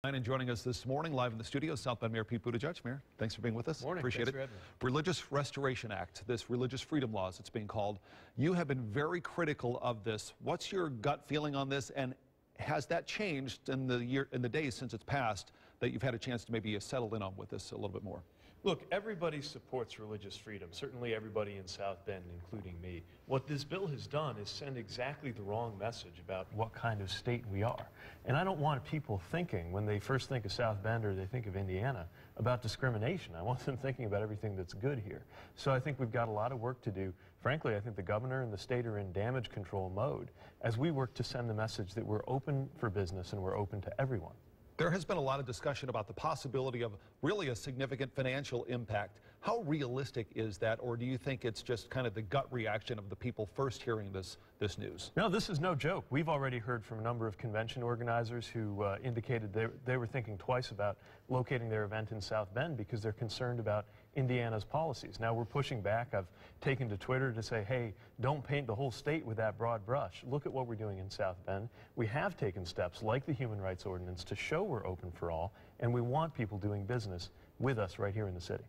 And joining us this morning live in the studio, South Bend Mayor Pete Buttigieg. Mayor, thanks for being with us. Morning. Appreciate Thanks it. Religious Restoration Act, this religious freedom law, as it's being called. You have been very critical of this. What's your gut feeling on this, and has that changed in the days since it's passed that you've had a chance to maybe settle in on with this a little bit more? Look, everybody supports religious freedom, certainly everybody in South Bend, including me. What this bill has done is send exactly the wrong message about what kind of state we are. And I don't want people thinking, when they first think of South Bend or they think of Indiana, about discrimination. I want them thinking about everything that's good here. So I think we've got a lot of work to do. Frankly, I think the governor and the state are in damage control mode as we work to send the message that we're open for business and we're open to everyone. There has been a lot of discussion about the possibility of really a significant financial impact. How realistic is that, or do you think it's just kind of the gut reaction of the people first hearing this news? No, this is no joke. We've already heard from a number of convention organizers who indicated they were thinking twice about locating their event in South Bend because they're concerned about Indiana's policies. Now we're pushing back. I've taken to Twitter to say, hey, don't paint the whole state with that broad brush. Look at what we're doing in South Bend. We have taken steps like the Human Rights Ordinance to show we're open for all, and we want people doing business with us right here in the city.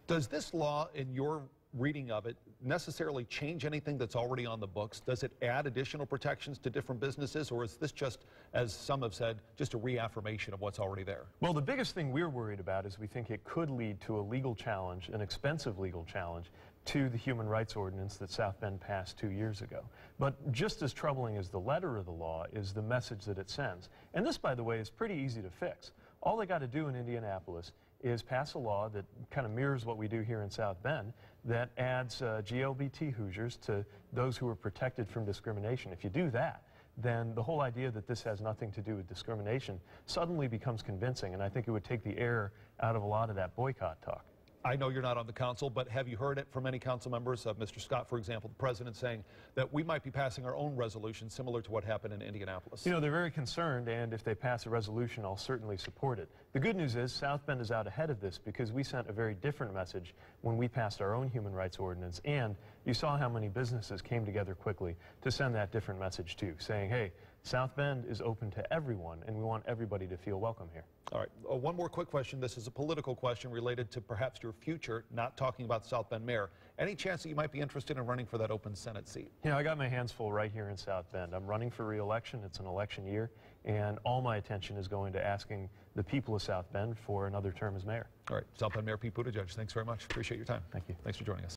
Does this law, in your reading of it, necessarily change anything that's already on the books? Does it add additional protections to different businesses, or is this just, as some have said, just a reaffirmation of what's already there? Well, the biggest thing we're worried about is we think it could lead to a legal challenge, an expensive legal challenge, to the Human Rights Ordinance that South Bend passed 2 years ago. But just as troubling as the letter of the law is the message that it sends. And this, by the way, is pretty easy to fix. All they got to do in Indianapolis is pass a law that kind of mirrors what we do here in South Bend that adds GLBT Hoosiers to those who are protected from discrimination. If you do that, then the whole idea that this has nothing to do with discrimination suddenly becomes convincing, and I think it would take the air out of a lot of that boycott talk. I know you're not on the council, but have you heard it from any council members, Mr. Scott, for example, the president, saying that we might be passing our own resolution similar to what happened in Indianapolis? You know, they're very concerned, and if they pass a resolution, I'll certainly support it. The good news is South Bend is out ahead of this because we sent a very different message when we passed our own human rights ordinance, and you saw how many businesses came together quickly to send that different message too, saying, hey, South Bend is open to everyone, and we want everybody to feel welcome here. All right. One more quick question. This is a political question related to perhaps your future, not talking about South Bend mayor. Any chance that you might be interested in running for that open Senate seat? You know, I got my hands full right here in South Bend. I'm running for re-election. It's an election year, and all my attention is going to asking the people of South Bend for another term as mayor. All right. South Bend Mayor Pete Buttigieg, thanks very much. Appreciate your time. Thank you. Thanks for joining us.